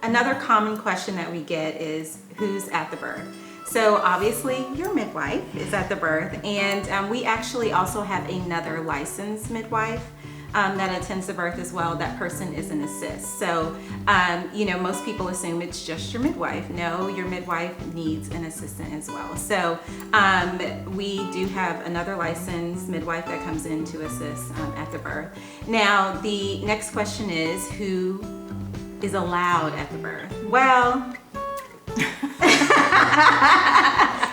Another common question that we get is who's at the birth. So obviously your midwife is at the birth, and we actually also have another licensed midwife that attends the birth as well. That person is an assist. So most people assume it's just your midwife. No, your midwife needs an assistant as well. So we do have another licensed midwife that comes in to assist at the birth. Now the next question is, who is allowed at the birth? Well,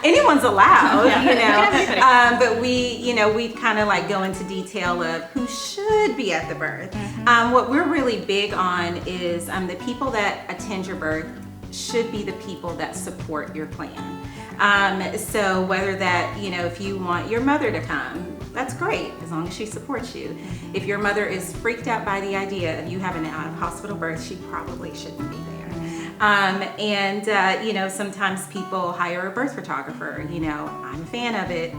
anyone's allowed, but we kind of like go into detail of who should be at the birth. What we're really big on is the people that attend your birth should be the people that support your plan. So whether that, if you want your mother to come, that's great, as long as she supports you. If your mother is freaked out by the idea of you having an out-of-hospital birth, she probably shouldn't be there. Sometimes people hire a birth photographer. I'm a fan of it.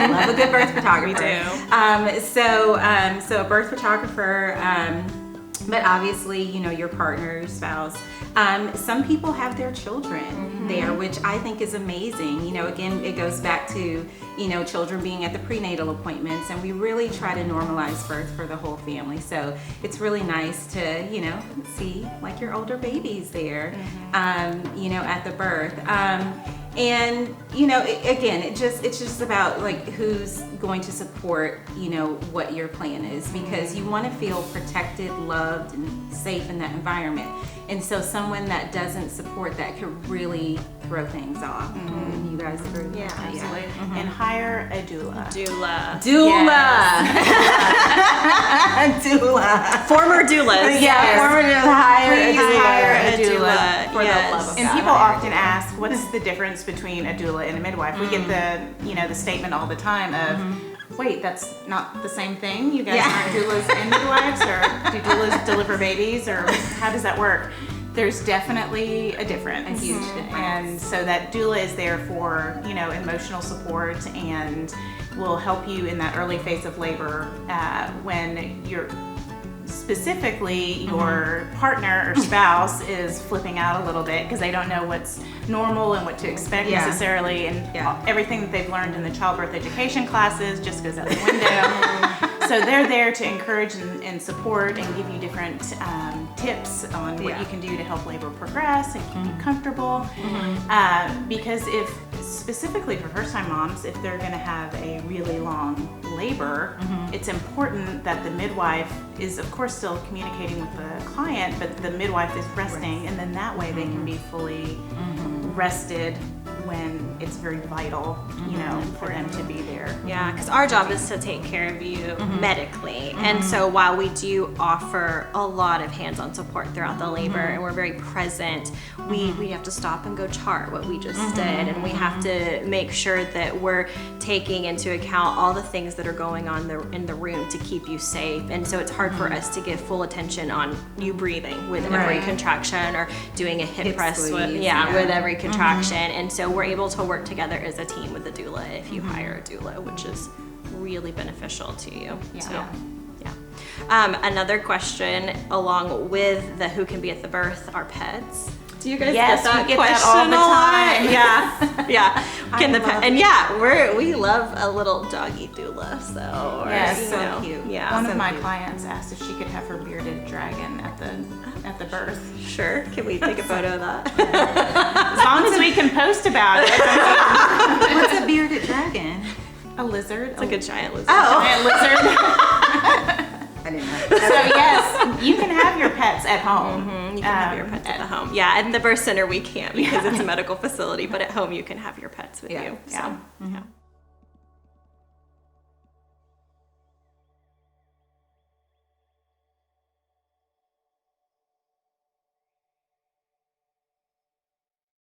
Love a good birth photographer. We do. So a birth photographer, but obviously, your partner, your spouse. Some people have their children there, which I think is amazing. Again, it goes back to, children being at the prenatal appointments, and we really try to normalize birth for the whole family. So it's really nice to, see like your older babies there, at the birth. Again, it's just about like who's going to support, what your plan is, because you want to feel protected, loved, and safe in that environment. And so someone that doesn't support that could really throw things off. You guys agree? Yeah, absolutely. Yeah. And hire a doula. Doula. Yes. Doula. Former doulas. Yeah, former doula. Please hire a doula. For the love of And God. people often ask, what's the difference between a doula and a midwife? We get the statement all the time of, wait, that's not the same thing? You guys aren't doulas and midwives? Or do doulas deliver babies? Or how does that work? There's definitely a difference. A huge difference. And so that doula is there for, emotional support and will help you in that early phase of labor when you're specifically your partner or spouse is flipping out a little bit because they don't know what's normal and what to expect necessarily, and everything that they've learned in the childbirth education classes just goes out the window. So they're there to encourage and support and give you different tips on what you can do to help labor progress and keep you comfortable. Because specifically for first-time moms, if they're going to have a really long labor, it's important that the midwife is, of course, still communicating with the client, but the midwife is resting, and then that way they can be fully rested when it's very vital, for them to be there. Yeah, because our job is to take care of you medically. And so while we do offer a lot of hands-on support throughout the labor and we're very present, we have to stop and go chart what we just did, and we have to make sure that we're taking into account all the things that are going on in the room to keep you safe. And so it's hard for us to give full attention on you breathing with every contraction or doing a hip press with every contraction. And so we're able to work together as a team with the doula if you hire a doula, which is really beneficial to you. Another question along with the who can be at the birth are pets. Do you guys Yes, get that we get question that all the a lot? time. Yeah. Can the pet? And we love a little doggy doula. So so cute. Yeah. One of my clients asked if she could have her bearded dragon at the birth. Sure. Can we take a photo of that? As long as we can post about it. What's a bearded dragon? A lizard. It's like a giant lizard. Giant lizard. I didn't know. So yes, you can have your pets at home. You can have your pets at the home. Yeah, at the birth center we can't because it's a medical facility, but at home you can have your pets with you. So,